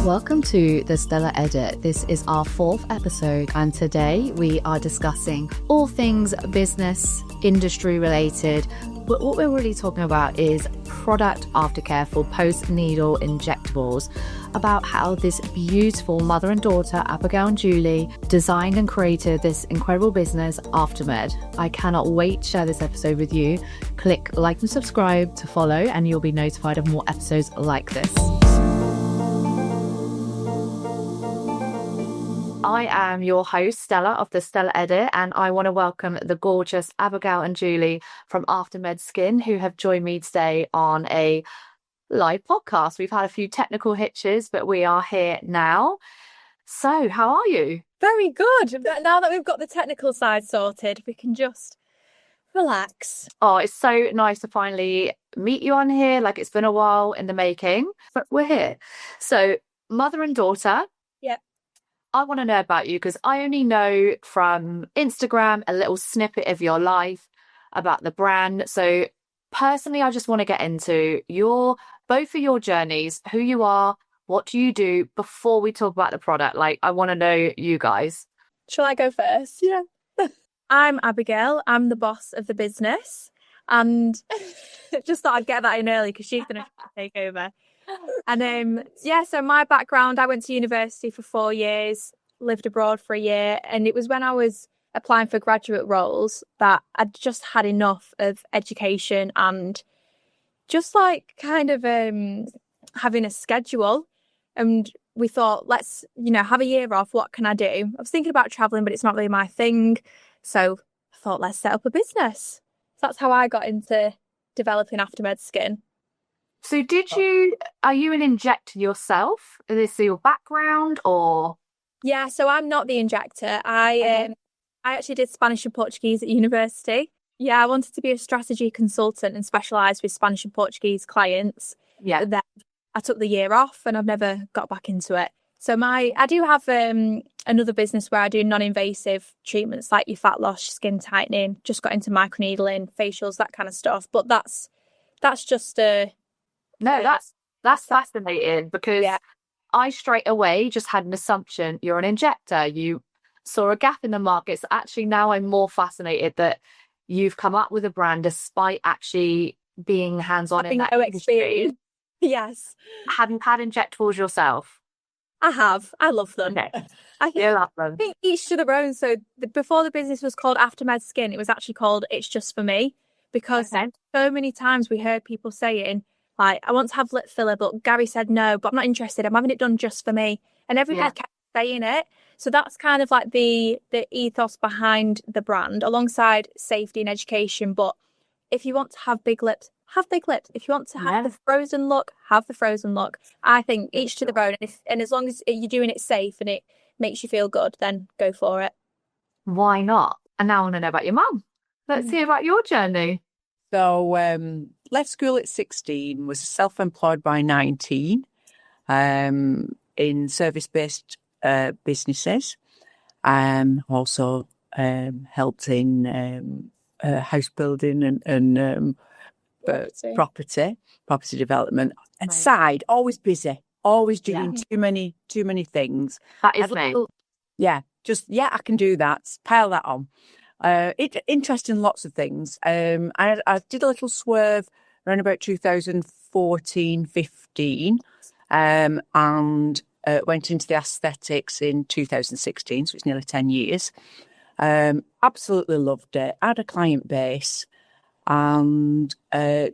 Welcome to the Stella Edit. This is our 4th episode, and today we are discussing all things business, industry related. But what we're really talking about is product aftercare for post-needle injectables, about how this beautiful mother and daughter, Abigail and Julie, designed and created this incredible business, AfterMED. I cannot wait to share this episode with you. Click like and subscribe to follow, and you'll be notified of more episodes like this. I am your host, Stella, of the Stella Edit, and I want to welcome the gorgeous Abigail and Julie from AfterMED Skin, who have joined me today on a live podcast. We've had a few technical hitches, but we are here now. So, how are you? Very good. Now that we've got the technical side sorted, we can just relax. Oh, it's so nice to finally meet you on here. Like, it's been a while in the making, but we're here. So, mother and daughter. Yep. I want to know about you because I only know from Instagram a little snippet of your life about the brand. So personally, I just want to get into both of your journeys, who you are, what do you do before we talk about the product. Like, I want to know you guys. Shall I go first? Yeah. I'm Abigail. I'm the boss of the business. And just thought I'd get that in early because she's going to take over. And so my background, I went to university for 4 years, lived abroad for a year, and it was when I was applying for graduate roles that I'd just had enough of education and just like kind of having a schedule. And we thought, let's, have a year off. What can I do? I was thinking about traveling, but it's not really my thing. So I thought, let's set up a business. So that's how I got into developing AfterMED Skin. So are you an injector yourself? Is this your background or? Yeah, so I'm not the injector. I actually did Spanish and Portuguese at university. Yeah, I wanted to be a strategy consultant and specialise with Spanish and Portuguese clients. Yeah. Then I took the year off and I've never got back into it. So I do have another business where I do non-invasive treatments like your fat loss, skin tightening, just got into microneedling, facials, that kind of stuff. But that's just a... No, that's fascinating because I straight away just had an assumption you're an injector. You saw a gap in the market. So actually now I'm more fascinated that you've come up with a brand despite actually being hands-on in that industry. Yes. Have you had injectables yourself? I have. I love them. Okay. I think each to their own. So before the business was called AfterMED Skin, it was actually called It's Just For Me because so many times we heard people saying, like, I want to have lip filler, but Gary said no, but I'm not interested. I'm having it done just for me. And everyone kept saying it. So that's kind of like the ethos behind the brand, alongside safety and education. But if you want to have big lips, have big lips. If you want to have the frozen look, have the frozen look. I think each to their own. And as long as you're doing it safe and it makes you feel good, then go for it. Why not? And now I want to know about your mum. Let's hear about your journey. So left school at 16, was self-employed by 19 in service-based businesses. Also helped in house building and property development. And side, always busy, always doing too many things. That is me. I can do that. Pile that on. Interesting, lots of things. I did a little swerve around about 2014, 15, and went into the aesthetics in 2016, so it's nearly 10 years. Absolutely loved it. I had a client base and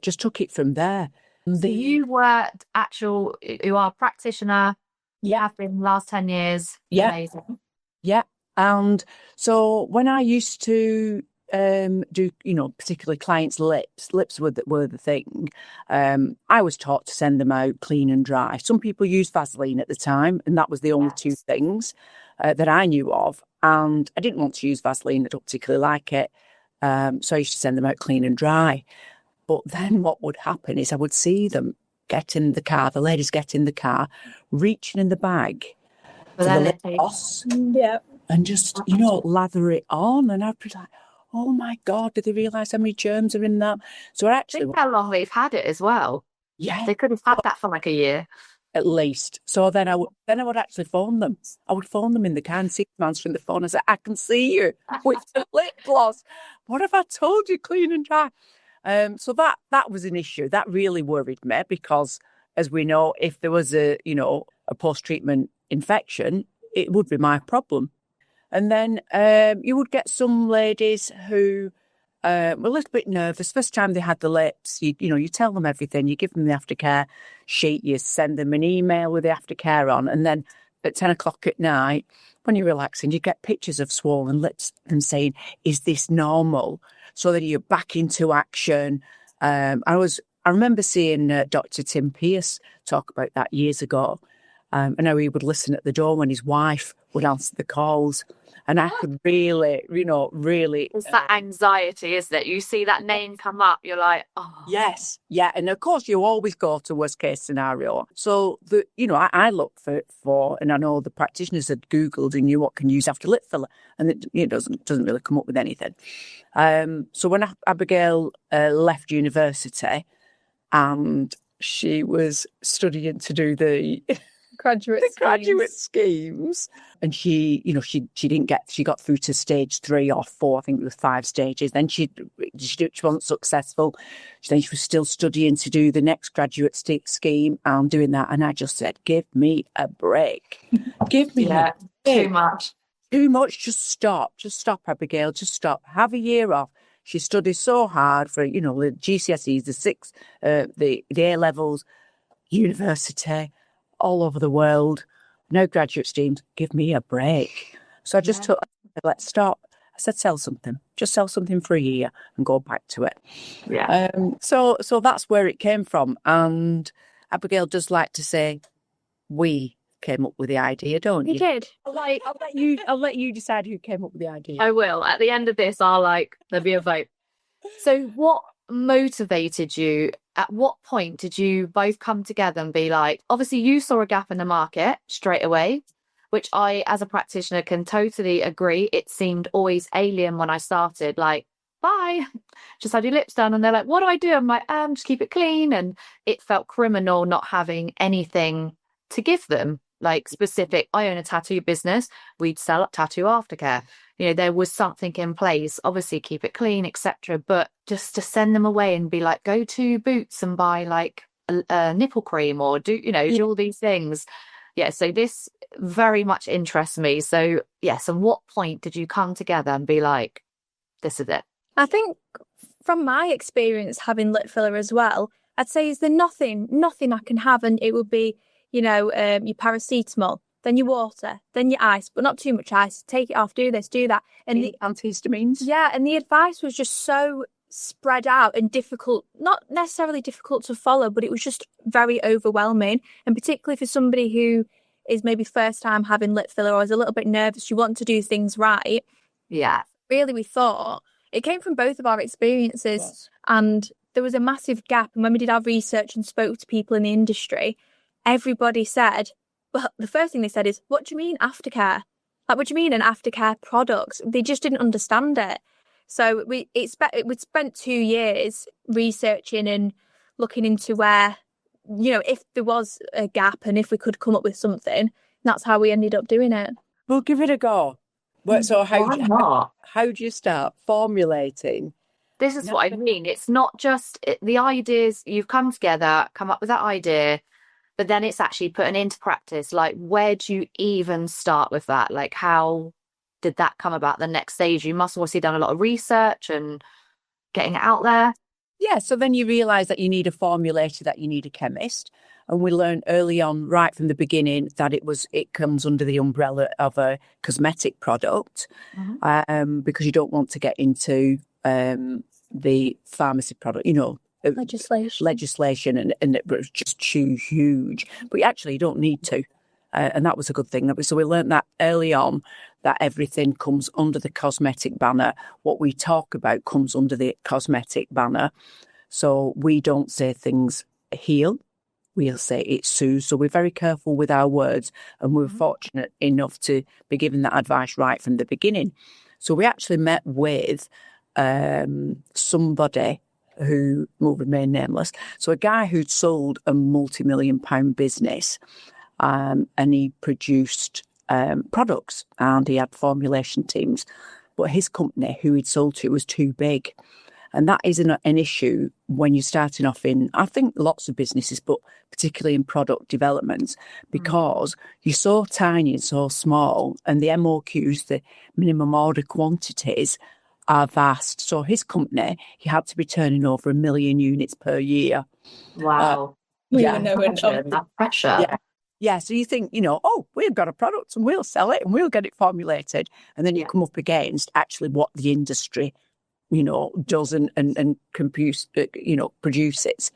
just took it from there. So you are a practitioner. You have been the last 10 years. Yeah. Amazing. Yeah. And so when I used to do, particularly clients' lips were the thing, I was taught to send them out clean and dry. Some people used Vaseline at the time, and that was the only two things that I knew of. And I didn't want to use Vaseline. I don't particularly like it. So I used to send them out clean and dry. But then what would happen is I would see them get in the car, the ladies get in the car, reaching in the bag for the lip gloss. Yeah. And just, lather it on. And I'd be like, oh my God, do they realise how many germs are in that? So Think how long they've had it as well. Yeah. They could have had that for like a year. at least. So then I would actually phone them. I would phone them in the car and see them answering the phone and say, I can see you with the lip gloss. What have I told you, clean and dry? So that was an issue. That really worried me because, as we know, if there was a post-treatment infection, it would be my problem. And then you would get some ladies who were a little bit nervous. First time they had the lips, you tell them everything. You give them the aftercare sheet. You send them an email with the aftercare on. And then at 10 o'clock at night, when you're relaxing, you get pictures of swollen lips and saying, is this normal? So that you're back into action. I remember seeing Dr. Tim Pierce talk about that years ago. And how he would listen at the door when his wife would answer the calls. And I could really. It's that anxiety, isn't it? You see that name come up, you're like, oh. Yes, yeah. And of course, you always go to worst case scenario. So, I look for, and I know the practitioners had Googled and knew what can use after lip filler. And it doesn't really come up with anything. So when Abigail left university and she was studying to do the graduate schemes. And she got through to stage 3 or 4, I think it was 5 stages. Then she wasn't successful. Then she was still studying to do the next graduate scheme and doing that. And I just said, give me a break. Give me a break. Too much. Too much. Just stop, Abigail. Just stop. Have a year off. She studied so hard for, the GCSEs, the A levels, university, all over the world, no graduate schemes, give me a break. So I just took, let's stop. I said, sell something, just sell something for a year and go back to it. Yeah. So that's where it came from. And Abigail does like to say, we came up with the idea, don't you? You did. I'll let you decide who came up with the idea. I will. At the end of this, there'll be a vote. So what motivated you? At what point did you both come together and be like, obviously you saw a gap in the market straight away, which I, as a practitioner, can totally agree. It seemed always alien when I started, like, bye, just had your lips done. And they're like, what do I do? I'm like, just keep it clean. And it felt criminal not having anything to give them, like specific. I own a tattoo business. We'd sell tattoo aftercare. There was something in place, obviously keep it clean, etc. But just to send them away and be like, go to Boots and buy like a nipple cream or do all these things. Yeah. So this very much interests me. So yes. And what point did you come together and be like, this is it? I think from my experience having lip filler as well, I'd say is there nothing I can have, and it would be, your paracetamol, then your water, then your ice, but not too much ice. Take it off, do this, do that. And the antihistamines. Yeah, and the advice was just so spread out and difficult, not necessarily difficult to follow, but it was just very overwhelming. And particularly for somebody who is maybe first time having lip filler or is a little bit nervous, you want to do things right. Yeah. Really, we thought it came from both of our experiences. Yes. And there was a massive gap. And when we did our research and spoke to people in the industry, everybody said, well, the first thing they said is, what do you mean aftercare? Like, what do you mean an aftercare product? They just didn't understand it. So we'd spent 2 years researching and looking into where, if there was a gap and if we could come up with something. That's how we ended up doing it. We'll give it a go. So Why not? How do you start formulating? This is what I mean. It's not just the ideas. You've come together, come up with that idea, but then it's actually putting into practice. Like, where do you even start with that? Like, how did that come about the next stage? You must have obviously done a lot of research and getting it out there. Yeah, so then you realise that you need a formulator, that you need a chemist. And we learned early on, right from the beginning, that it comes under the umbrella of a cosmetic product, because you don't want to get into the pharmacy product, legislation and it was just too huge. But actually, you don't need to. And that was a good thing. So we learned that early on, that everything comes under the cosmetic banner. What we talk about comes under the cosmetic banner. So we don't say things heal. We'll say it soothes. So we're very careful with our words. And we're fortunate enough to be given that advice right from the beginning. So we actually met with somebody who will remain nameless. So a guy who'd sold a multi-million-pound business, and he produced products, and he had formulation teams, but his company, who he'd sold to, was too big. And that is an issue when you're starting off in, I think, lots of businesses, but particularly in product development, because you're so tiny and so small, and the MOQs, the minimum order quantities, are vast. So his company, he had to be turning over 1 million units per year. Wow. That pressure. Yeah. Yeah, so you think, oh, we've got a product and we'll sell it and we'll get it formulated. And then you come up against actually what the industry does and produces.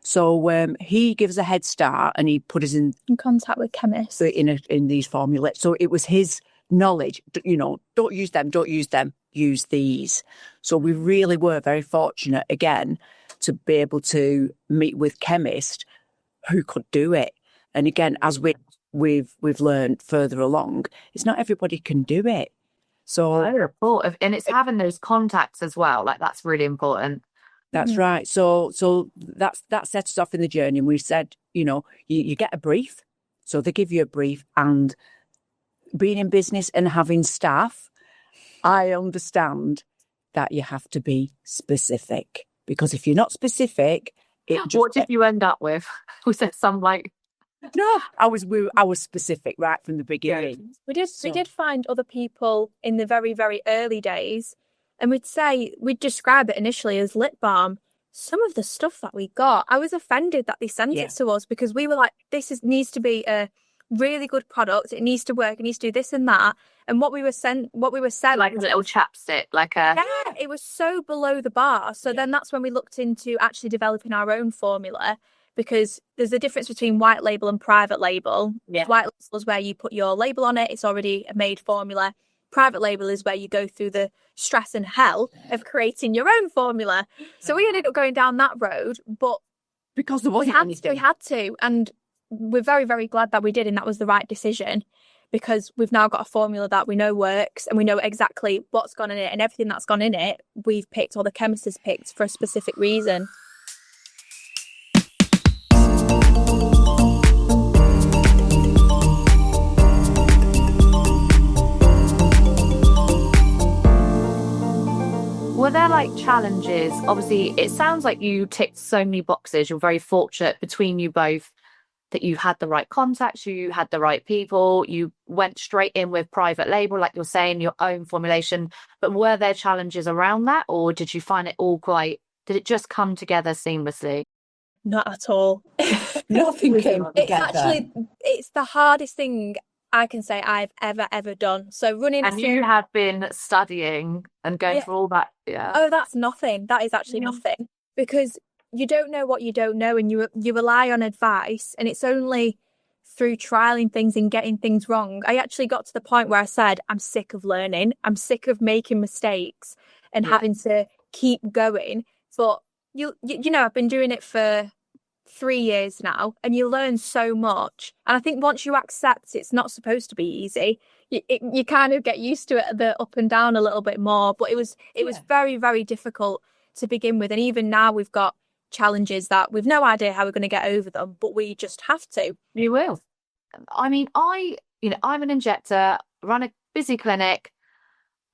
So he gives a head start, and he put us in contact with chemists in these formulas. So it was his knowledge, don't use them, use these. So we really were very fortunate, again, to be able to meet with chemists who could do it. And again, as we've learned further along, it's not everybody can do it. So and it's having those contacts as well. Like, that's really important. That's right. So that sets us off in the journey. And we said, you get a brief. So they give you a brief, and being in business and having staff, I understand that you have to be specific, because if you're not specific, what did you end up with? Was there some No, I was specific right from the beginning. We did find other people in the very, very early days, and we'd describe it initially as lip balm. Some of the stuff that we got, I was offended that they sent it to us, because we were like, needs to be a really good product. It needs to work. It needs to do this and that. And what we were selling, like a little chapstick, it was so below the bar. So then that's when we looked into actually developing our own formula, because there's a difference between white label and private label. Yeah. White label is where you put your label on it. It's already a made formula. Private label is where you go through the stress and hell of creating your own formula. So we ended up going down that road, but because there wasn't anything. We had to, and we're very, very glad that we did, and that was the right decision, because we've now got a formula that we know works, and we know exactly what's gone in it, and everything that's gone in it, we've picked, or the chemist has picked, for a specific reason. Were there challenges? Obviously, it sounds like you ticked so many boxes. You're very fortunate between you both that you had the right contacts, you had the right people, you went straight in with private label, like you're saying, your own formulation. But were there challenges around that, or did you find it all did it just come together seamlessly? Not at all. Nothing came together. It's the hardest thing I can say I've ever done. So running, and you have been studying and going through all that. Yeah. Oh, that's nothing. That is actually nothing, because you don't know what you don't know, and you rely on advice, and it's only through trialing things and getting things wrong. I actually got to the point where I said, I'm sick of learning. I'm sick of making mistakes and having to keep going. But you know, I've been doing it for 3 years now, and you learn so much. And I think once you accept it's not supposed to be easy, you kind of get used to it, the up and down a little bit more. But it was very, very difficult to begin with. And even now we've got challenges that we've no idea how we're going to get over them, but we just have to. You will. I mean, I'm an injector, run a busy clinic.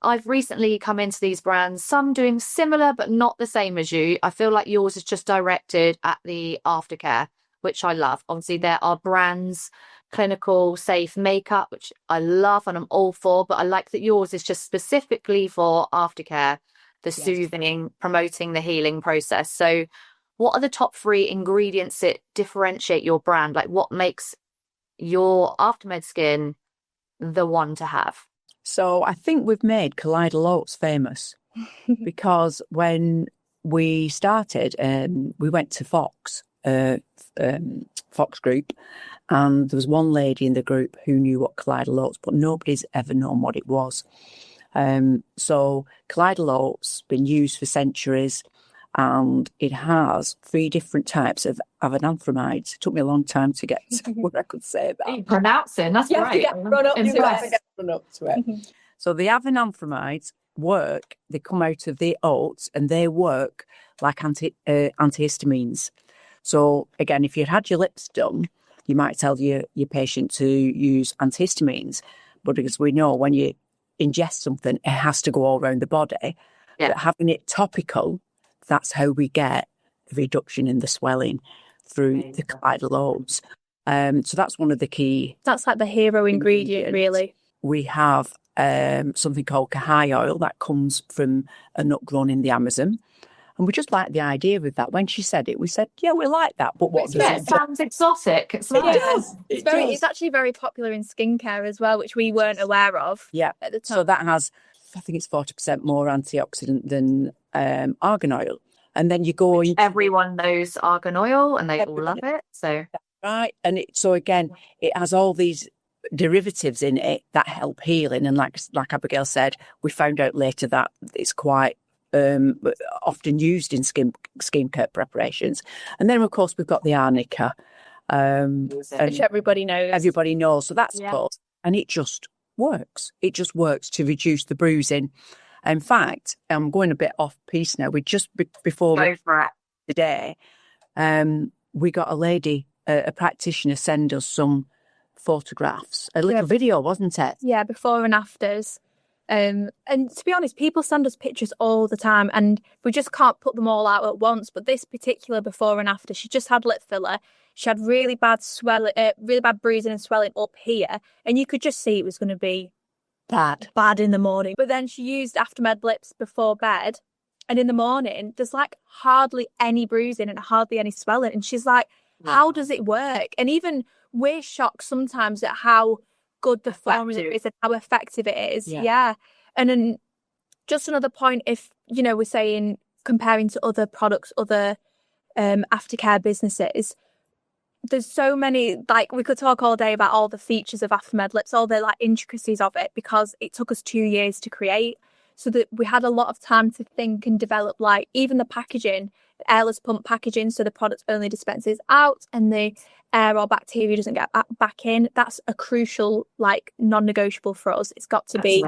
I've recently come into these brands, some doing similar but not the same as you. I feel like yours is just directed at the aftercare, which I love. Obviously, there are brands, clinical, safe makeup, which I love and I'm all for, but I like that yours is just specifically for aftercare, the soothing, promoting the healing process. So what are the top 3 ingredients that differentiate your brand? Like, what makes your AfterMED Skin the one to have? So I think we've made Colloidal Oats famous because when we started, we went to Fox Group, and there was one lady in the group who knew what Colloidal Oats, but nobody's ever known what it was. So Colloidal Oats been used for centuries, and it has 3 different types of avenanthromides. It took me a long time to get to what I could say about pronouncing. That's great. Run up to it. So the avenanthromides work, they come out of the oats and they work like antihistamines. So again, if you had your lips done, you might tell your patient to use antihistamines, but as we know, when you ingest something, it has to go all around the body. Yeah. But having it topical, that's how we get the reduction in the swelling through the colloidal oats. So that's one of the key. That's like the hero ingredient, really. We have something called Kahai oil that comes from a nut grown in the Amazon. And we just like the idea with that. When she said it, we said, yeah, we like that. But what does Yeah, it it do? sounds exotic. It's It nice. does. It's actually very popular in skincare as well, which we weren't aware of Yeah. at the time. So that has, I think it's 40% more antioxidant than argan oil. And then you go into Everyone knows argan oil and they all love it. So right. And so again, it has all these derivatives in it that help healing. And like Abigail said, we found out later that it's quite often used in skincare preparations. And then, of course, we've got the arnica. Which everybody knows. Everybody knows. So that's Yeah. close. And it just works. It just works to reduce the bruising. In fact, I'm going a bit off piece now. We just before go for it. today, we got a lady, a practitioner, send us some photographs. A little video, wasn't it? Yeah, before and afters. And to be honest, people send us pictures all the time and we just can't put them all out at once. But this particular before and after, she just had lip filler. She had really bad really bad bruising and swelling up here. And you could just see it was going to be bad in the morning. But then she used AfterMED lips before bed. And in the morning, there's like hardly any bruising and hardly any swelling. And she's like, how does it work? And even we're shocked sometimes at how good the formula is and how effective it is. Yeah. And then just another point, if, we're saying comparing to other products, other aftercare businesses, there's so many, like we could talk all day about all the features of AfterMED lips, all the like intricacies of it, because it took us 2 years to create. So that we had a lot of time to think and develop, like even the packaging, airless pump packaging, so the product only dispenses out and the air or bacteria doesn't get back in. That's a crucial, like non-negotiable for us. It's got to be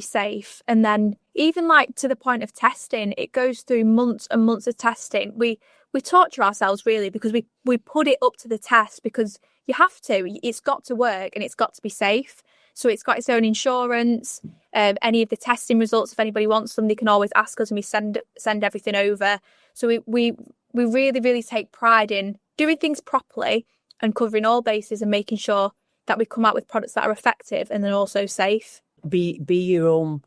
safe. And then even like to the point of testing, it goes through months and months of testing. We torture ourselves really because we put it up to the test because you have to. It's got to work and it's got to be safe. So it's got its own insurance. Any of the testing results, if anybody wants them, they can always ask us and we send everything over. So we really, really take pride in doing things properly and covering all bases and making sure that we come out with products that are effective and then also safe. Be your own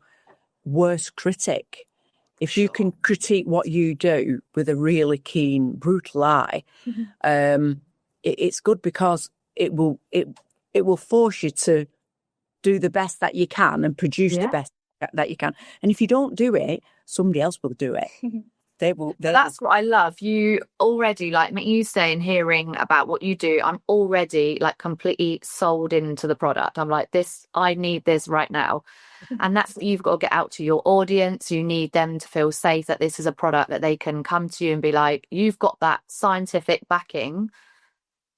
worst critic. If you can critique what you do with a really keen, brutal eye, it's good because it will force you to do the best that you can and produce the best that you can. And if you don't do it, somebody else will do it. That's what I love. You already, like you saying, hearing about what you do, I'm already like completely sold into the product. I'm like, I need this right now. And that's, you've got to get out to your audience. You need them to feel safe that this is a product that they can come to you and be like, you've got that scientific backing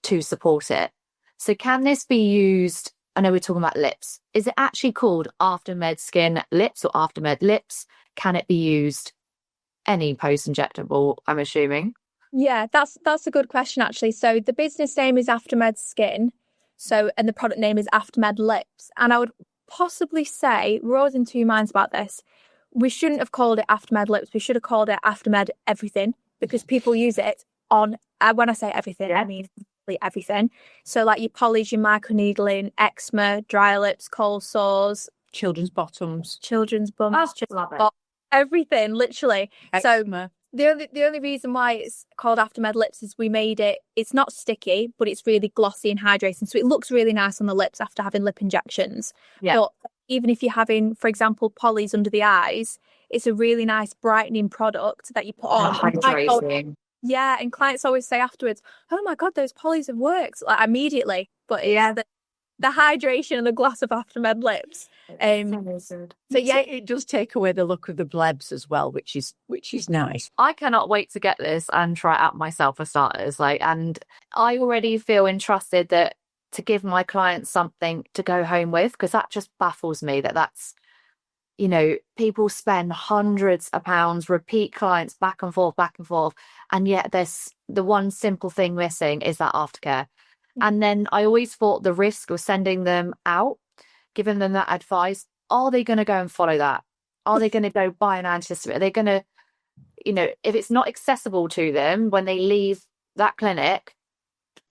to support it. So can this be used? I know we're talking about lips. Is it actually called AfterMED Skin Lips or AfterMED Lips? Can it be used any post-injectable, I'm assuming? Yeah, that's a good question, actually. So the business name is AfterMED Skin. And the product name is AfterMED Lips. And I would possibly say, we're always in two minds about this, we shouldn't have called it AfterMED Lips. We should have called it AfterMED Everything, because people use it on, when I say everything, I mean everything. So like your polys, your microneedling, eczema, dry lips, cold sores, children's bottoms, children's bums, love it. Everything, literally. Eczema. So the only reason why it's called AfterMED Lips is we made it, it's not sticky, but it's really glossy and hydrating. So it looks really nice on the lips after having lip injections. Yeah. But even if you're having, for example, polys under the eyes, it's a really nice brightening product that you put on. Hydrating. Yeah, and clients always say afterwards, oh my God, those polys have worked, like immediately. But yeah, the hydration and the gloss of AfterMED Lips. So yeah, it does take away the look of the blebs as well, which is nice. I cannot wait to get this and try it out myself for starters. And I already feel entrusted that to give my clients something to go home with, because that just baffles me that's people spend hundreds of pounds, repeat clients back and forth, and yet there's the one simple thing missing is that aftercare. And then I always thought the risk of sending them out, giving them that advice, are they going to go and follow that? Are they going to go buy an antihistamine? Are they going to, if it's not accessible to them when they leave that clinic,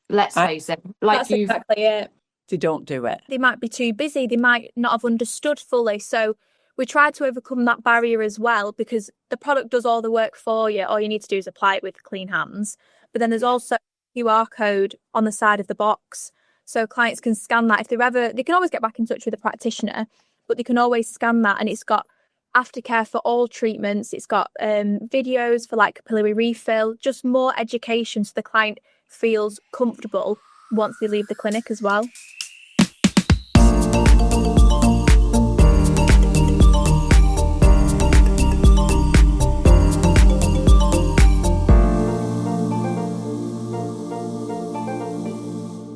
let's face it, that's exactly it. They don't do it. They might be too busy. They might not have understood fully. So we try to overcome that barrier as well, because the product does all the work for you. All you need to do is apply it with clean hands. But then there's also a QR code on the side of the box. So clients can scan that. If they can always get back in touch with the practitioner, but they can always scan that, and it's got aftercare for all treatments. It's got videos for like capillary refill, just more education so the client feels comfortable once they leave the clinic as well.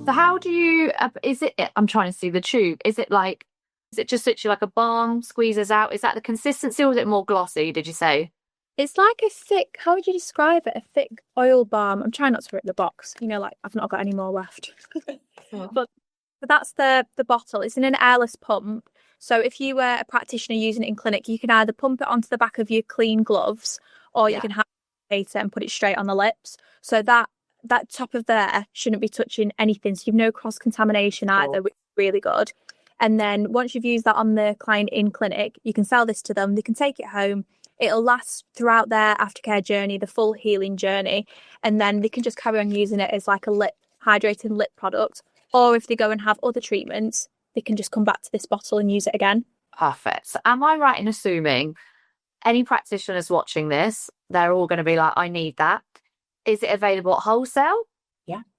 So how do you, I'm trying to see the tube. Is it just literally like a balm, squeezes out? Is that the consistency, or is it more glossy, did you say? It's like a thick, how would you describe it? A thick oil balm. I'm trying not to rip the box. Like I've not got any more left. But that's the bottle. It's in an airless pump. So if you were a practitioner using it in clinic, you can either pump it onto the back of your clean gloves, or you can have it and put it straight on the lips. So that top of there shouldn't be touching anything. So you've no cross-contamination either, which is really good. And then once you've used that on the client in clinic, you can sell this to them. They can take it home. It'll last throughout their aftercare journey, the full healing journey. And then they can just carry on using it as like a hydrating lip product. Or if they go and have other treatments, they can just come back to this bottle and use it again. Perfect. So am I right in assuming any practitioners watching this, they're all going to be like, I need that? Is it available at wholesale?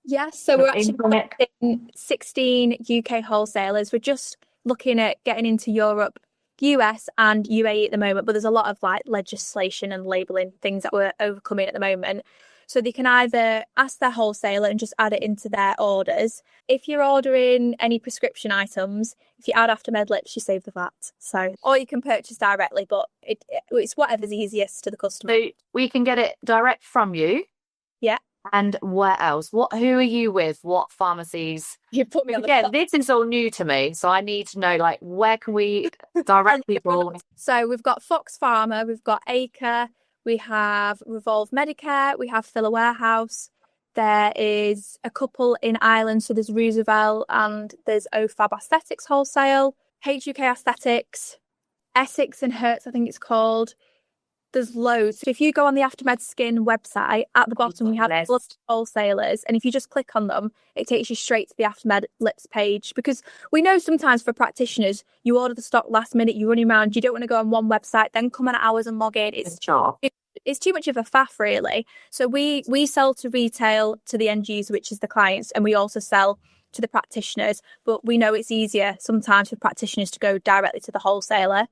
Yes, so we're actually in 16 UK wholesalers. We're just looking at getting into Europe, US and UAE at the moment, but there's a lot of like legislation and labelling things that we're overcoming at the moment. So they can either ask their wholesaler and just add it into their orders. If you're ordering any prescription items, if you add AfterMED lips, you save the VAT. So, or you can purchase directly, but it's whatever's easiest to the customer. So we can get it direct from you. Yeah. And where else? Who are you with? What pharmacies? You put me on the spot. This is all new to me, so I need to know, like, where can we direct people? So we've got Fox Pharma, we've got Acre, we have Revolve Medicare, we have Filler Warehouse. There is a couple in Ireland, so there's Roosevelt and there's OFAB Aesthetics Wholesale, HUK Aesthetics, Essex and Hertz, I think it's called. There's loads. So if you go on the AfterMED Skin website, at the bottom we have lots of wholesalers, and if you just click on them, it takes you straight to the AfterMED lips page. Because we know sometimes for practitioners, you order the stock last minute, you're running around, you don't want to go on one website, then come on hours and log in. It's too much of a faff, really. So we sell to retail, to the end user, which is the clients, and we also sell to the practitioners. But we know it's easier sometimes for practitioners to go directly to the wholesaler.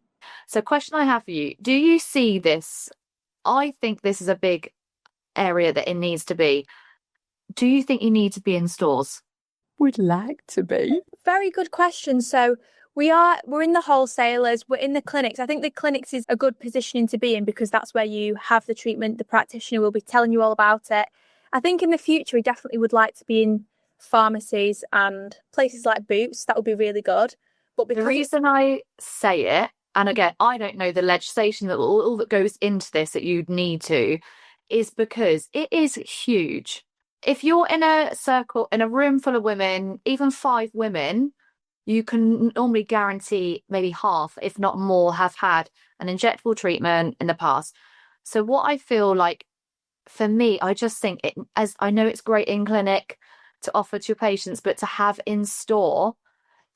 So question I have for you, do you see this? I think this is a big area that it needs to be. Do you think you need to be in stores? We'd like to be. Very good question. So we're in the wholesalers, we're in the clinics. I think the clinics is a good positioning to be in, because that's where you have the treatment. The practitioner will be telling you all about it. I think in the future, we definitely would like to be in pharmacies and places like Boots. That would be really good. But the reason I say it, and again, I don't know the legislation that all that goes into this that you'd need to, is because it is huge. If you're in a circle, in a room full of women, even 5 women, you can normally guarantee maybe half, if not more, have had an injectable treatment in the past. So what I feel like, for me, I just think it, as I know it's great in clinic to offer to your patients, but to have in store,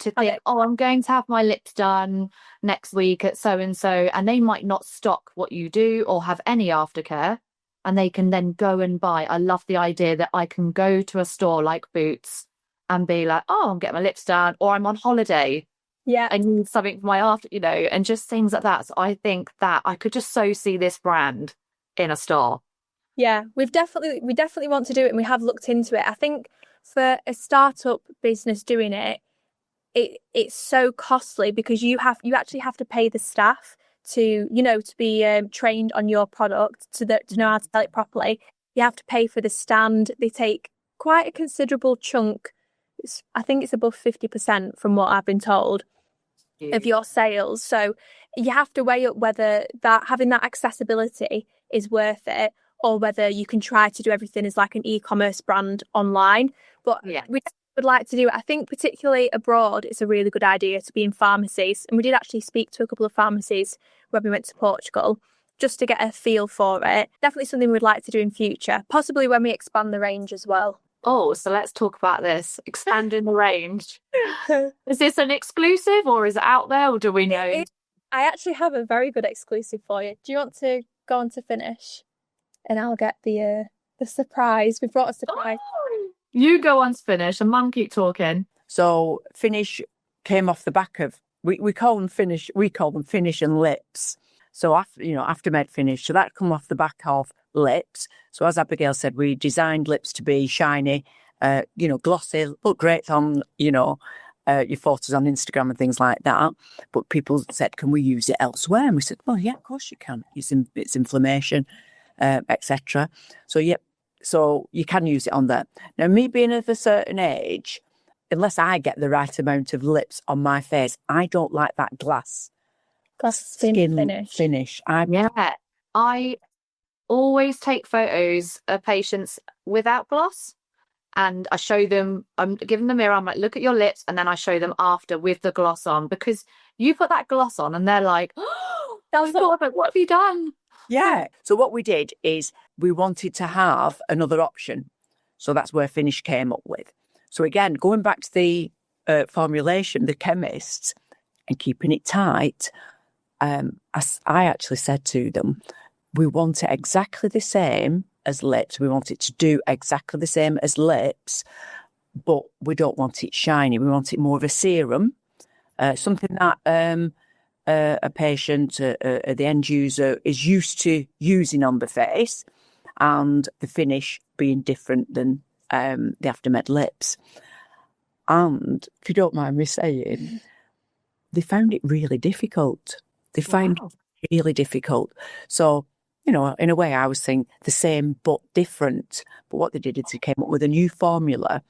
to think, I'm going to have my lips done next week at so-and-so, and they might not stock what you do or have any aftercare, and they can then go and buy. I love the idea that I can go to a store like Boots and be like, I'm getting my lips done, or I'm on holiday. Yeah. I need something for my after, and just things like that. So I think that I could just so see this brand in a store. Yeah, we definitely want to do it, and we have looked into it. I think for a startup business doing it, it's so costly because you actually have to pay the staff to be trained on your product to know how to sell it properly. You have to pay for the stand. They take quite a considerable chunk. I think it's above 50% from what I've been told of your sales. So you have to weigh up whether having that accessibility is worth it, or whether you can try to do everything as like an e-commerce brand online. But we would like to do it. I think particularly abroad, it's a really good idea to be in pharmacies. And we did actually speak to a couple of pharmacies when we went to Portugal just to get a feel for it. Definitely something we'd like to do in future, possibly when we expand the range as well. Oh, so let's talk about this. Expanding the range. Is this an exclusive or is it out there, or do we know? I actually have a very good exclusive for you. Do you want to go on to Finish? And I'll get the surprise. We brought a surprise. Oh, you go on to Finish and Mum keep talking. So Finish came off the back of, we call them Finish and lips. So AfterMED Finish. So that come off the back of lips. So as Abigail said, we designed lips to be shiny, glossy, look great on, your photos on Instagram and things like that. But people said, can we use it elsewhere? And we said, well, yeah, of course you can. It's inflammation, etc. So, yep. So you can use it on there. Now, me being of a certain age, unless I get the right amount of lips on my face, I don't like that glass skin finish. I always take photos of patients without gloss, and I show them, I'm giving the mirror, I'm like, look at your lips, and then I show them after with the gloss on, because you put that gloss on and they're like, oh, what have you done? Yeah. So what we did is we wanted to have another option. So that's where Finish came up with. So again, going back to the formulation, the chemists, and keeping it tight, as I actually said to them, we want it exactly the same as lips. We want it to do exactly the same as lips, but we don't want it shiny. We want it more of a serum, something that a patient, the end user, is used to using on the face, and the finish being different than the AfterMED lips. And if you don't mind me saying, they found it really difficult. They found it really difficult. So, in a way, I was saying the same but different. But what they did is they came up with a new formula.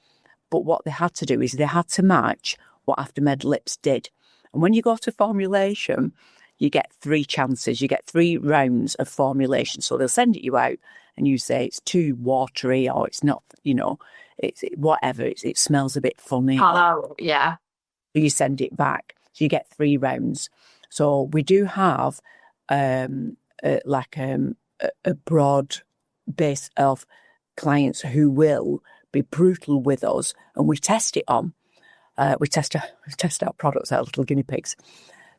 But what they had to do is they had to match what AfterMED lips did. And when you go to formulation, you get 3 chances. You get 3 rounds of formulation. So they'll send it you out and you say it's too watery, or it's not, it's whatever. it smells a bit funny. Yeah. So you send it back. So you get 3 rounds. So we do have a broad base of clients who will be brutal with us, and we test it on. We test our products, our little guinea pigs.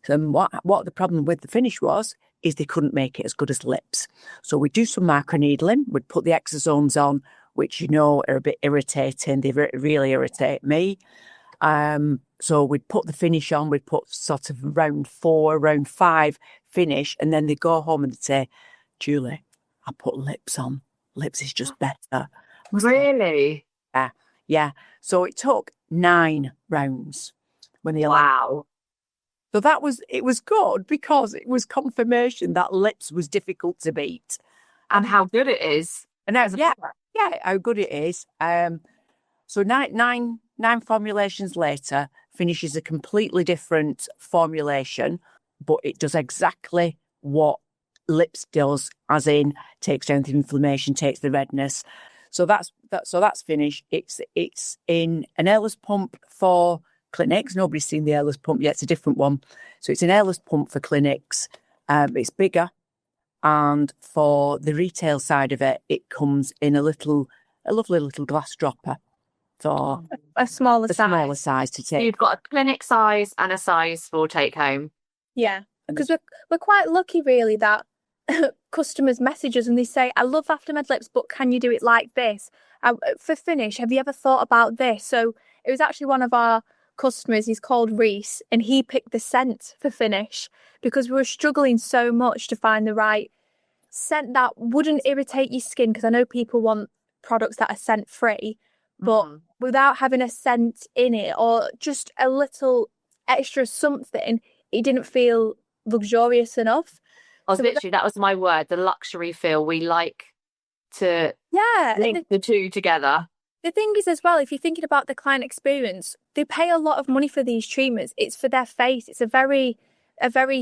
So what the problem with the finish was is they couldn't make it as good as lips. So we do some microneedling. We'd put the exosomes on, which are a bit irritating. They really irritate me. So we'd put the finish on. We'd put sort of round 4, round 5 finish, and then they'd go home and they'd say, Julie, I put lips on. Lips is just better. Really? Yeah. So it took 9 rounds when they Wow. So it was good because it was confirmation that lips was difficult to beat. And how good it is. And how good it is. So nine formulations later, finishes a completely different formulation, but it does exactly what lips does, as in takes down the inflammation, takes the redness. So that's Finish. It's in an airless pump for clinics. Nobody's seen the airless pump yet. It's a different one. So it's an airless pump for clinics. It's bigger, and for the retail side of it, it comes in a lovely little glass dropper for a smaller size to take. So you've got a clinic size and a size for take home. Yeah, because we're quite lucky, really, that customers message us and they say, I love AfterMED lips, but can you do it like this? For Finish, have you ever thought about this? So it was actually one of our customers, he's called Reese, and he picked the scent for Finish because we were struggling so much to find the right scent that wouldn't irritate your skin, because I know people want products that are scent free, but without having a scent in it or just a little extra something, it didn't feel luxurious enough. That was my word, the luxury feel. We like to link the two together. The thing is as well, if you're thinking about the client experience, they pay a lot of money for these treatments. It's for their face. It's a very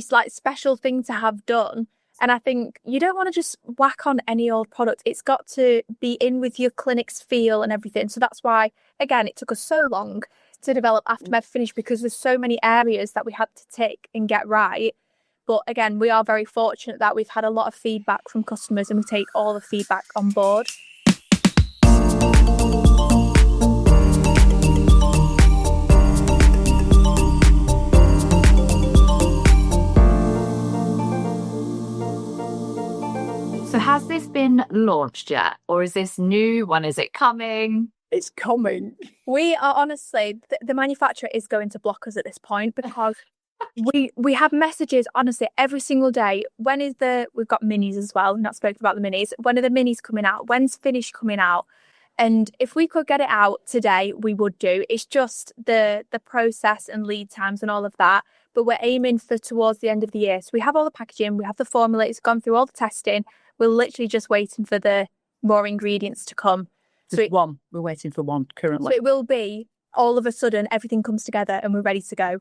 like special thing to have done. And I think you don't want to just whack on any old product. It's got to be in with your clinic's feel and everything. So that's why, again, it took us so long to develop AfterMED Finish, because there's so many areas that we had to take and get right. But again, we are very fortunate that we've had a lot of feedback from customers, and we take all the feedback on board. So has this been launched yet? Or is this new? When is it coming? It's coming. We are honestly, the manufacturer is going to block us at this point, because we have messages, honestly, every single day. We've got minis as well. We've not spoken about the minis. When are the minis coming out? When's Finish coming out? And if we could get it out today, we would do. It's just the process and lead times and all of that. But we're aiming for towards the end of the year. So we have all the packaging, we have the formula, it's gone through all the testing. We're literally just waiting for the more ingredients to come. We're waiting for one currently. So it will be, all of a sudden, everything comes together and we're ready to go.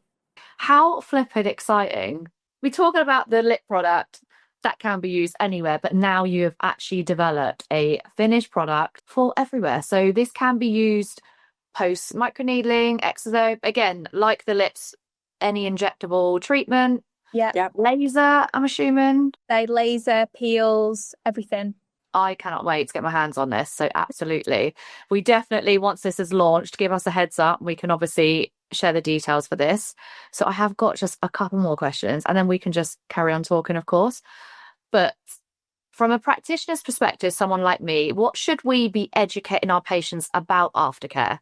How flippin' exciting. We're talking about the lip product that can be used anywhere, but now you have actually developed a finished product for everywhere. So this can be used post microneedling, exosope, again, like the lips, any injectable treatment. Yeah. Laser, I'm assuming. They laser, peels, everything. I cannot wait to get my hands on this. So absolutely. We definitely, once this is launched, give us a heads up. We can obviously share the details for this. So I have got just a couple more questions, and then we can just carry on talking, of course. But from a practitioner's perspective, someone like me, what should we be educating our patients about aftercare?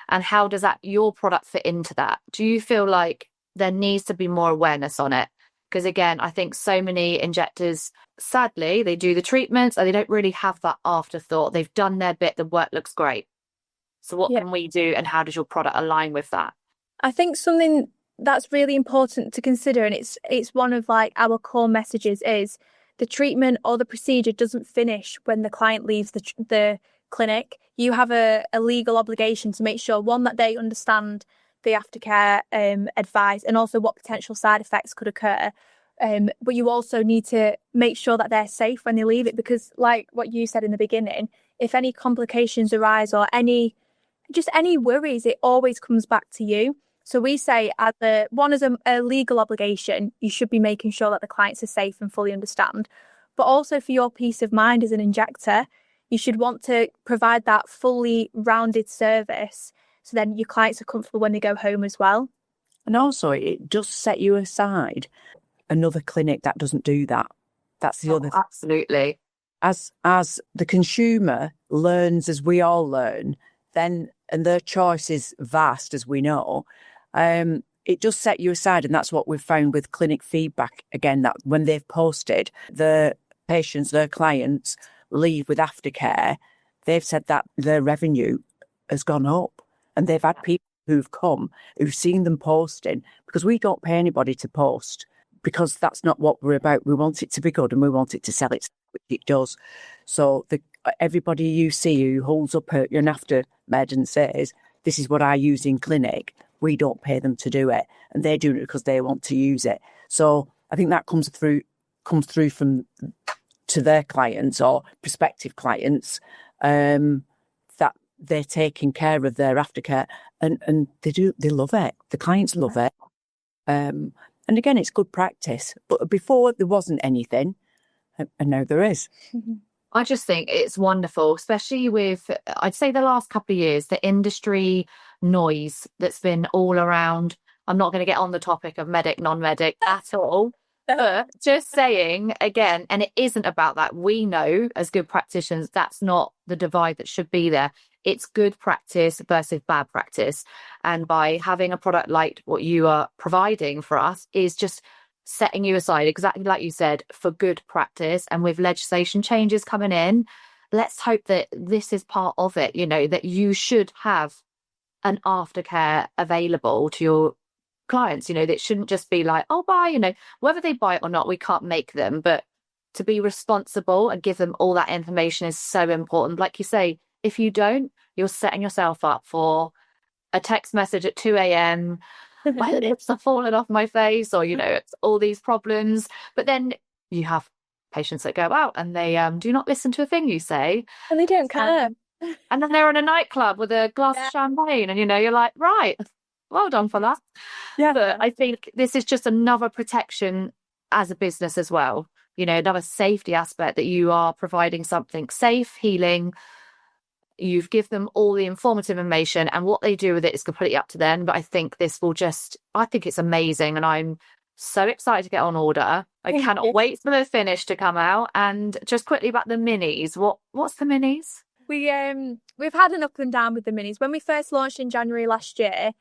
And how does your product fit into that? Do you feel like there needs to be more awareness on it? Because again, I think so many injectors, sadly, they do the treatments and they don't really have that afterthought. They've done their bit, the work looks great. So what can we do, and how does your product align with that? I think something that's really important to consider, and it's one of like our core messages, is the treatment or the procedure doesn't finish when the client leaves the clinic. You have a legal obligation to make sure, one, that they understand the aftercare advice, and also what potential side effects could occur. But you also need to make sure that they're safe when they leave it, because like what you said in the beginning, if any complications arise or any worries, it always comes back to you. So we say, as a legal obligation, you should be making sure that the clients are safe and fully understand. But also for your peace of mind as an injector, you should want to provide that fully rounded service, so then your clients are comfortable when they go home as well. And also, it does set you aside another clinic that doesn't do that. That's the other thing. Absolutely. As the consumer learns, as we all learn, then, and their choice is vast, as we know, it does set you aside. And that's what we've found with clinic feedback, again, that when they've posted, the patients, their clients leave with aftercare, they've said that their revenue has gone up. And they've had people who've come, who've seen them posting, because we don't pay anybody to post, because that's not what we're about. We want it to be good and we want it to sell it, which it does. So everybody you see who holds up an AfterMED and says, this is what I use in clinic, we don't pay them to do it. And they're doing it because they want to use it. So I think that comes through from to their clients or prospective clients, that they're taking care of their aftercare, and they love it. The clients love it. And again, it's good practice. But before there wasn't anything, and now there is. I just think it's wonderful, especially with, I'd say, the last couple of years, the industry noise that's been all around. I'm not going to get on the topic of medic, non-medic at all. But just saying, again, and it isn't about that. We know as good practitioners, that's not the divide that should be there. It's good practice versus bad practice. And by having a product like what you are providing for us is just setting you aside, exactly like you said, for good practice. And with legislation changes coming in, let's hope that this is part of it, you know, that you should have an aftercare available to your clients. You know, that shouldn't just be like, oh, buy, you know, whether they buy it or not, we can't make them, but to be responsible and give them all that information is so important. Like you say, if you don't, you're setting yourself up for a text message at 2 a.m. my lips are falling off my face, or, you know, it's all these problems. But then you have patients that go out and they do not listen to a thing you say. And they don't care. And then they're in a nightclub with a glass of champagne, and, you know, you're like, right, well done for that. Yeah. But I think this is just another protection as a business as well. You know, another safety aspect, that you are providing something safe, healing. You've given them all the informative information, and what they do with it is completely up to them. But I think this will just, I think it's amazing, and I'm so excited to get on order. I cannot wait for the finish to come out. And just quickly about the minis. What's the minis? We've had an up and down with the minis. When we first launched in January last year,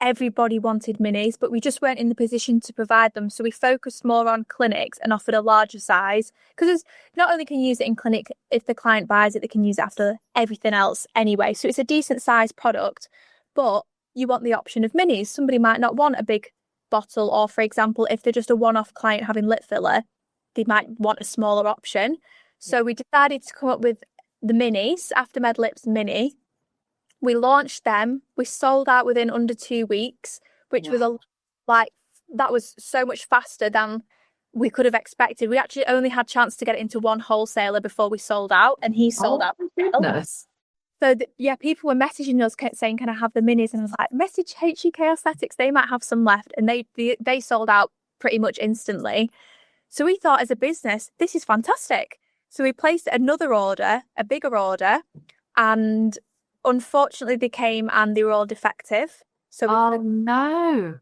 everybody wanted minis, but we just weren't in the position to provide them. So we focused more on clinics and offered a larger size, because not only can you use it in clinic, if the client buys it, they can use it after everything else anyway. So it's a decent sized product, but you want the option of minis. Somebody might not want a big bottle, or, for example, if they're just a one-off client having lip filler, they might want a smaller option. So we decided to come up with the minis, AfterMED Lips Mini. We launched them. We sold out within under 2 weeks, which was that was so much faster than we could have expected. We actually only had a chance to get it into one wholesaler before we sold out, and he sold out. Goodness. So people were messaging us saying, "Can I have the minis?" And I was like, "Message HUK Aesthetics; they might have some left." And they sold out pretty much instantly. So we thought, as a business, this is fantastic. So we placed another order, a bigger order, and unfortunately they came and they were all defective. So no.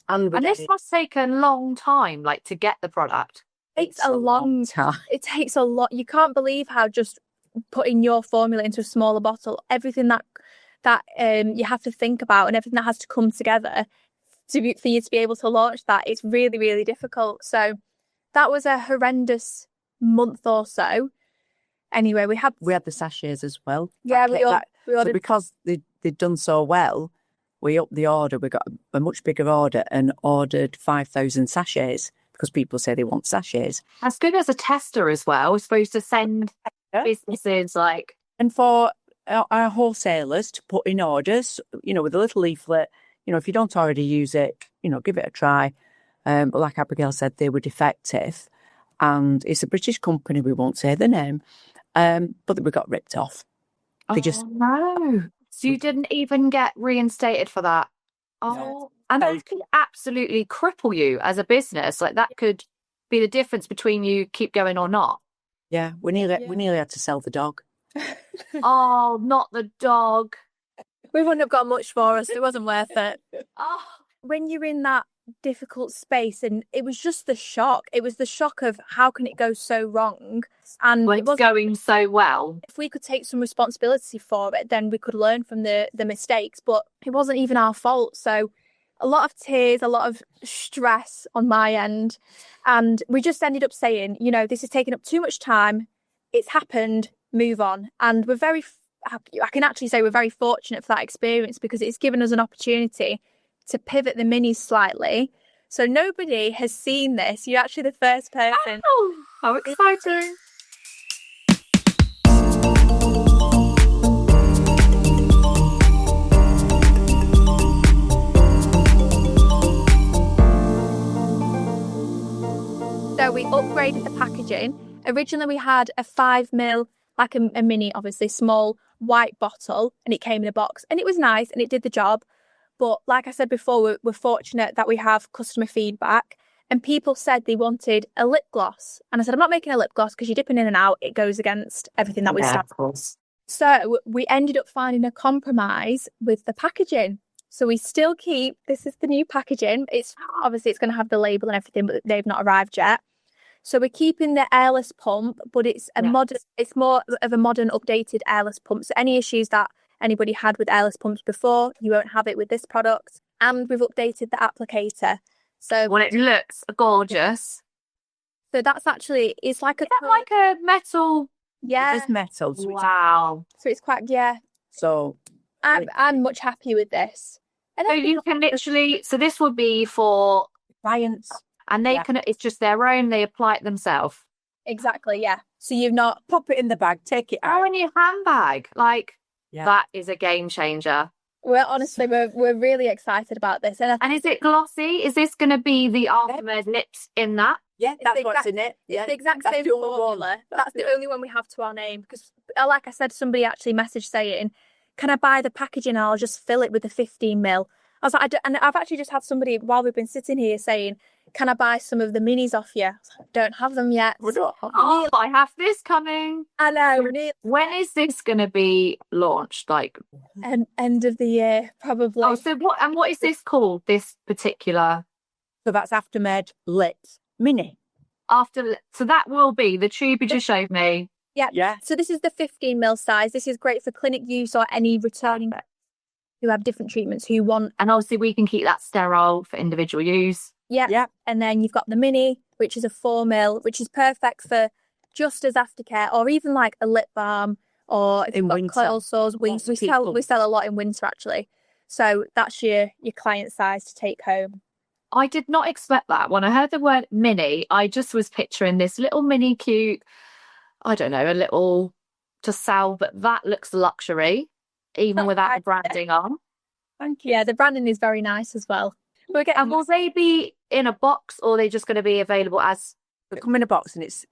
And this must take a long time, like, to get the product. It takes a long time. It takes a lot. You can't believe how just putting your formula into a smaller bottle, everything that you have to think about, and everything that has to come together for you to be able to launch that, it's really, really difficult. So that was a horrendous month or so. Anyway, we had the sachets as well. Yeah, we ordered. So because they'd done so well, we upped the order. We got a much bigger order and ordered 5,000 sachets, because people say they want sachets. As good as a tester as well. We're supposed to send businesses like... And for our wholesalers to put in orders, you know, with a little leaflet, you know, if you don't already use it, you know, give it a try. But like Abigail said, they were defective. And it's a British company, we won't say the name, but we got ripped off. No. So you didn't even get reinstated for that? Oh, no. And that could absolutely cripple you as a business. Like, that could be the difference between you keep going or not. Yeah, we nearly had to sell the dog. Oh, not the dog. We wouldn't have got much for us. It wasn't worth it. Oh. When you're in that difficult space, and it was just the shock. It was the shock of, how can it go so wrong? And when it's going so well. If we could take some responsibility for it, then we could learn from the mistakes. But it wasn't even our fault. So a lot of tears, a lot of stress on my end. And we just ended up saying, you know, this is taking up too much time. It's happened. Move on. And I can actually say we're very fortunate for that experience, because it's given us an opportunity to pivot the minis slightly. So nobody has seen this. You're actually the first person. Oh, how exciting. So we upgraded the packaging. Originally we had a 5ml, like a mini, obviously small white bottle, and it came in a box, and it was nice and it did the job. But like I said before, we're fortunate that we have customer feedback, and people said they wanted a lip gloss. And I said, I'm not making a lip gloss, because you're dipping in and out. It goes against everything that we stand for. So we ended up finding a compromise with the packaging. So we still keep, this is the new packaging. It's going to have the label and everything, but they've not arrived yet. So we're keeping the airless pump, but it's it's more of a modern, updated airless pump. So any issues that anybody had with airless pumps before, you won't have it with this product. And we've updated the applicator. So it looks gorgeous. So that's actually, it's like like a metal Yeah. It's metal. So Wow. So it's quite, so I'm much happier with this. And So I you can literally, so this would be for, clients. and they Yeah. can, it's just their own, they apply it themselves. exactly, yeah. So you've not, Pop it in the bag, take it Oh, out. in your handbag. Like, Yeah. that is a game changer. we're really excited about this. And And is it glossy? Is this going to be the AfterMED lips in that? Yeah, It's that's the what's exact- in it. Yeah, it's the exact that's same the only one. formula. That's the only one we have to our name. Because, like I said, somebody actually messaged saying, can I buy the packaging and I'll just fill it with the 15 mil? I was like, and I've actually just had somebody while we've been sitting here saying, can I buy some of the minis off you? I was like, don't have them yet. We don't have Oh, I have this coming. I know. When is this going to be launched? Like, End of the year, probably. oh, so what is this called? This particular So that's AfterMED Lips Mini. so that will be the tube you just showed me. Yeah. Yeah. So this is the 15 mil size. This is great for clinic use or any returning who have different treatments who want. And obviously we can keep that sterile for individual use. Yeah. Yeah. And then you've got the mini, which is a 4 mil, which is perfect for just as aftercare or even like a lip balm or if In you've got winter. coil sores. We Lots of sell people. we sell a lot in winter actually. So that's your client size to take home. I did not expect that. When I heard the word mini, I just was picturing this little mini cute, I don't know, a little to sell, but that looks luxury, even without the branding on. Thank you. Yeah, the branding is very nice as well. And will they be in a box or are they just going to be available as? They come in a box and it's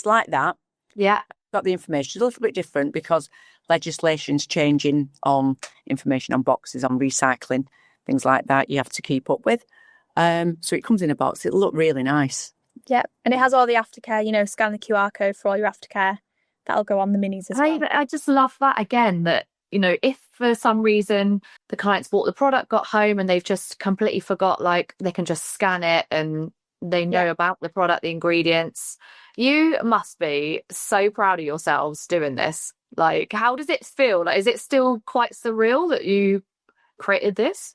like that. Yeah. Got the information. It's a little bit different because legislation's changing on information on boxes, on recycling, things like that you have to keep up with. So it comes in a box. It'll look really nice. Yeah, and it has all the aftercare, scan the QR code for all your aftercare. That'll go on the minis as well. I just love that again, that, if for some reason the clients bought the product, got home and they've just completely forgot, like they can just scan it and they know about the product, the ingredients. You must be so proud of yourselves doing this. Like, how does it feel? Like, is it still quite surreal that you created this?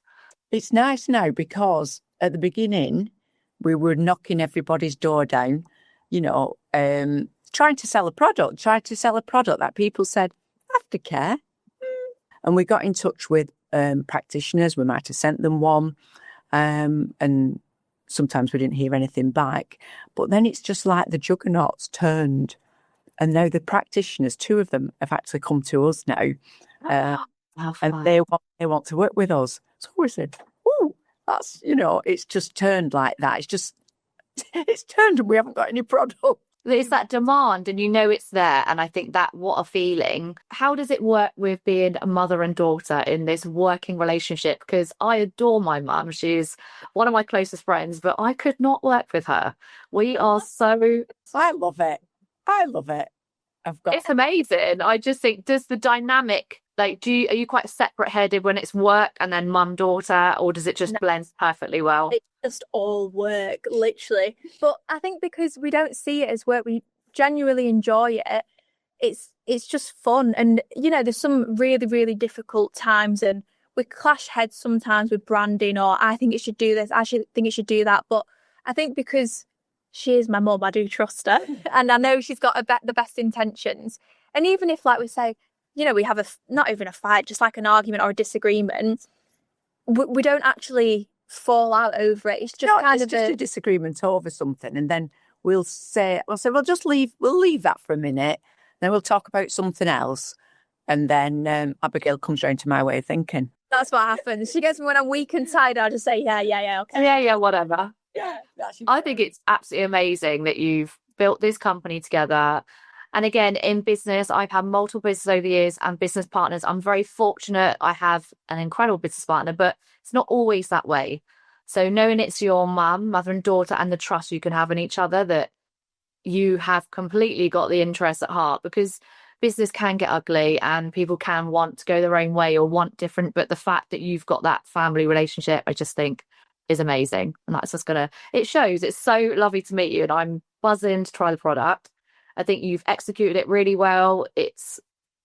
It's nice now because at the beginning we were knocking everybody's door down, trying to sell a product that people said, aftercare. And we got in touch with practitioners. We might have sent them one. And sometimes we didn't hear anything back. But then it's just like the juggernauts turned. And now the practitioners, 2 of them, have actually come to us now. And they want to work with us. So we said, oh, that's, it's just turned like that. It's turned and we haven't got any product. It's that demand and it's there. And I think that what a feeling. How does it work with being a mother and daughter in this working relationship? Because I adore my mum. She's one of my closest friends, but I could not work with her. We are so... I love it. It's amazing. I just think, does the dynamic, like, are you quite separate headed when it's work and then mum, daughter, or does it just blend perfectly well? It just all work, literally. But I think because we don't see it as work, we genuinely enjoy it. It's just fun. And, there's some really, really difficult times and we clash heads sometimes with branding or I think it should do this, I think it should do that. But I think because she is my mum, I do trust her. And I know she's got the best intentions. And even if, like we say, we have not even a fight, just like an argument or a disagreement, we don't actually fall out over it. It's just a disagreement over something. And then we'll say, we'll leave that for a minute. Then we'll talk about something else. And then Abigail comes round to my way of thinking. That's what happens. She gets me when I'm weak and tired, I'll just say, yeah, okay. Yeah, whatever. Yeah, I think it's absolutely amazing that you've built this company together. And again, in business, I've had multiple businesses over the years and business partners. I'm very fortunate. I have an incredible business partner, but it's not always that way. So knowing it's your mother and daughter, and the trust you can have in each other, that you have completely got the interest at heart, because business can get ugly and people can want to go their own way or want different. But the fact that you've got that family relationship, I just think is amazing. And that's just it shows. It's so lovely to meet you and I'm buzzing to try the product. I think you've executed it really well. It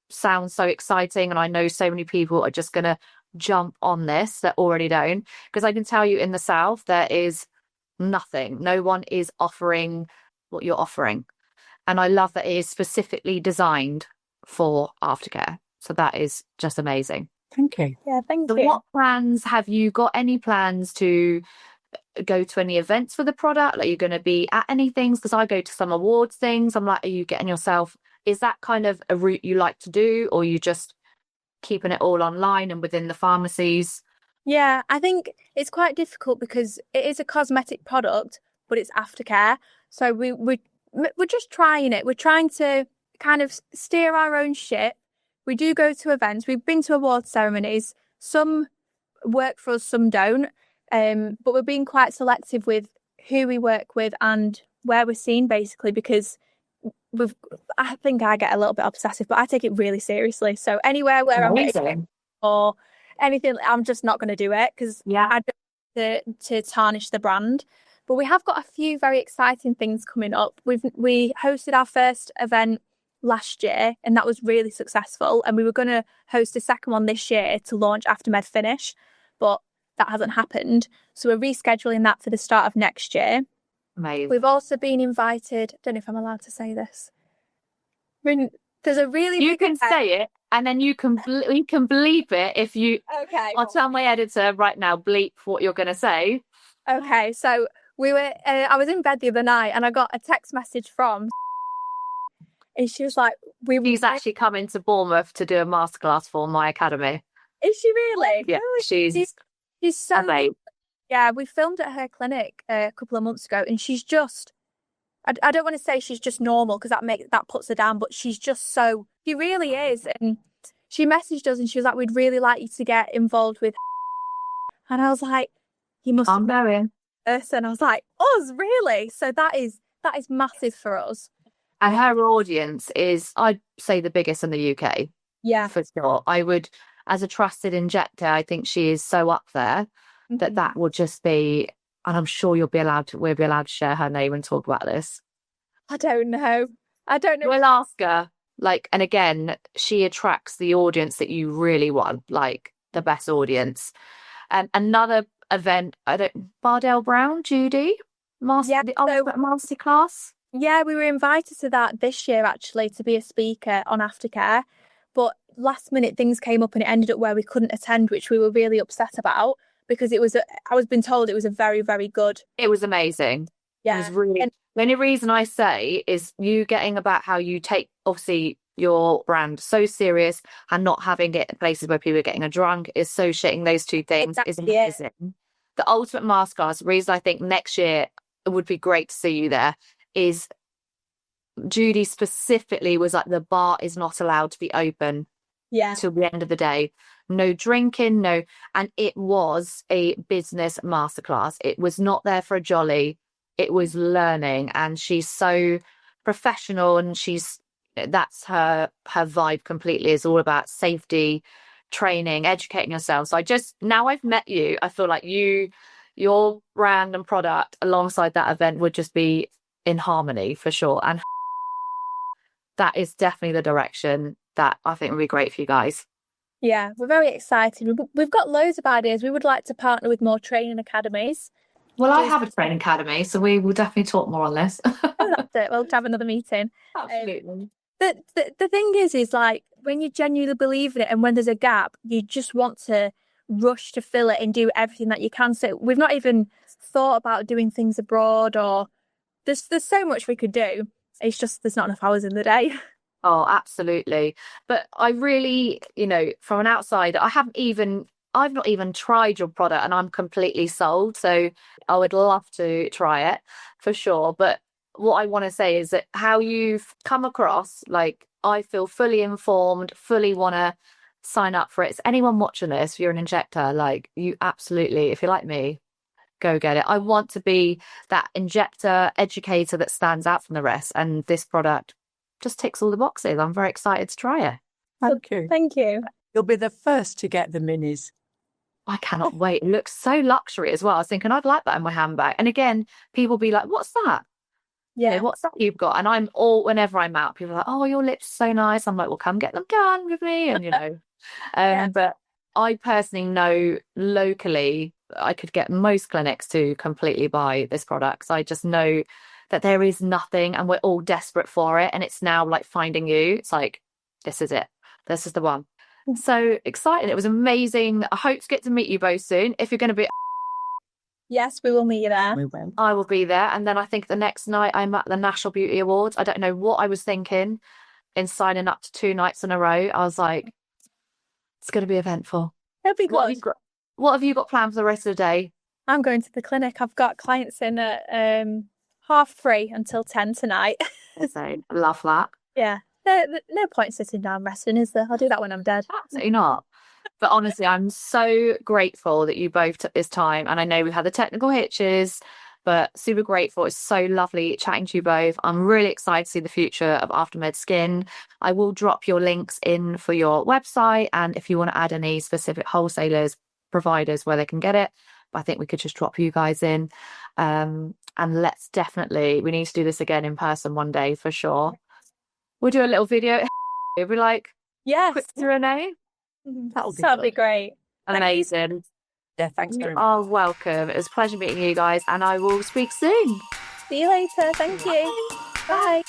sounds so exciting. And I know so many people are just going to jump on this that already don't. Because I can tell you in the South, there is nothing. No one is offering what you're offering. And I love that it is specifically designed for aftercare. So that is just amazing. Thank you. Yeah, thank So you. what plans have you got? Any plans to go to any events for the product? Like, you're going to be at any things? Because I go to some awards things. I'm like, are you getting yourself, is that kind of a route you like to do, or you just keeping it all online and within the pharmacies? Yeah, I think it's quite difficult because it is a cosmetic product, but it's aftercare. So we're just trying it. We're trying to kind of steer our own ship. We do go to events. We've been to award ceremonies. Some work for us, some don't. But we're being quite selective with who we work with and where we're seen, basically, because I think I get a little bit obsessive, but I take it really seriously. So anywhere where I'm getting or anything, I'm just not going to do it because I don't want to tarnish the brand. But we have got a few very exciting things coming up. We hosted our first event last year, and that was really successful. And we were going to host a second one this year to launch AfterMED Finish, but that hasn't happened. So we're rescheduling that for the start of next year. Amazing. We've also been invited. I don't know if I'm allowed to say this. There's a really you can say it, and then you can bleep it if you. Okay. I'll tell my editor right now, bleep what you're going to say. Okay, so we were. I was in bed the other night, and I got a text message from, and she was like, She's actually coming to Bournemouth to do a masterclass for my academy. Is she really? Yeah, she's so amazing. Yeah, we filmed at her clinic a couple of months ago, and she's just. I don't want to say she's just normal because that puts her down, but she's just so. She really is, and she messaged us and she was like, "We'd really like you to get involved with." And I was like, "You must." I'm going. And I was like, "Us, really?" So that is massive for us. And her audience is, I'd say, the biggest in the UK. Yeah, for sure. I would, as a trusted injector, I think she is so up there that will just be. And I'm sure we'll be allowed to share her name and talk about this. I don't know. We'll ask her. And again, she attracts the audience that you really want, like the best audience. Another event, Bardell Brown, Judy, masterclass. Yeah, we were invited to that this year, actually, to be a speaker on aftercare. But last minute things came up and it ended up where we couldn't attend, which we were really upset about. Because I was being told it was a very, very good. It was amazing. Yeah. It was really. The only reason I say is you getting about how you take, obviously, your brand so serious and not having it in places where people are getting a drunk, associating those two things is amazing. Yeah. The ultimate masterclass, the reason I think next year it would be great to see you there is Judy specifically was like, the bar is not allowed to be open till the end of the day. No drinking, no. And it was a business masterclass. It was not there for a jolly. It was learning. And she's so professional, and that's her vibe completely. Is all about safety, training, educating yourself. So now I've met you, I feel like your brand and product alongside that event would just be in harmony for sure. And that is definitely the direction that I think would be great for you guys. Yeah, we're very excited. We've got loads of ideas. We would like to partner with more training academies. Well, I have a training academy, so we will definitely talk more on this. That's it. We'll have another meeting. Absolutely. The thing is like when you genuinely believe in it and when there's a gap, you just want to rush to fill it and do everything that you can. So we've not even thought about doing things abroad, or there's so much we could do. It's just there's not enough hours in the day. Oh, absolutely. But I really, from an outsider, I've not even tried your product and I'm completely sold. So I would love to try it for sure. But what I want to say is that how you've come across, I feel fully informed, fully want to sign up for it. So anyone watching this, if you're an injector, you absolutely, if you're like me, go get it. I want to be that injector educator that stands out from the rest. And this product just ticks all the boxes. I'm very excited to try it. Thank you. You'll be the first to get the minis. I cannot wait. It looks so luxury as well. I was thinking I'd like that in my handbag. And again, people be like, what's that? Yeah. What's that you've got? And whenever I'm out, people are like, oh, your lips are so nice. I'm like, well, come get them done with me. And, but I personally know locally, I could get most clinics to completely buy this product. So I just know that there is nothing and we're all desperate for it. And it's now like finding you. It's like, this is it. This is the one. So excited. It was amazing. I hope to get to meet you both soon. If you're going to be... Yes, we will meet you there. We will. I will be there. And then I think the next night I'm at the National Beauty Awards. I don't know what I was thinking in signing up to 2 nights in a row. I was like, it's going to be eventful. It'll be good. What have you got planned for the rest of the day? I'm going to the clinic. I've got clients in at 3:30 until 10 tonight. So love that. Yeah. No point sitting down resting, is there? I'll do that when I'm dead. Absolutely not. But honestly, I'm so grateful that you both took this time. And I know we've had the technical hitches, but super grateful. It's so lovely chatting to you both. I'm really excited to see the future of AfterMED Skin. I will drop your links in for your website. And if you want to add any specific wholesalers, providers where they can get it, but I think we could just drop you guys in. And we need to do this again in person one day for sure. We'll do a little video. We'll be like, yes, quick Renee. That'll be great. Amazing. Yeah, thanks very much. Oh, welcome. It was a pleasure meeting you guys, and I will speak soon. See you later. Thank you. Bye.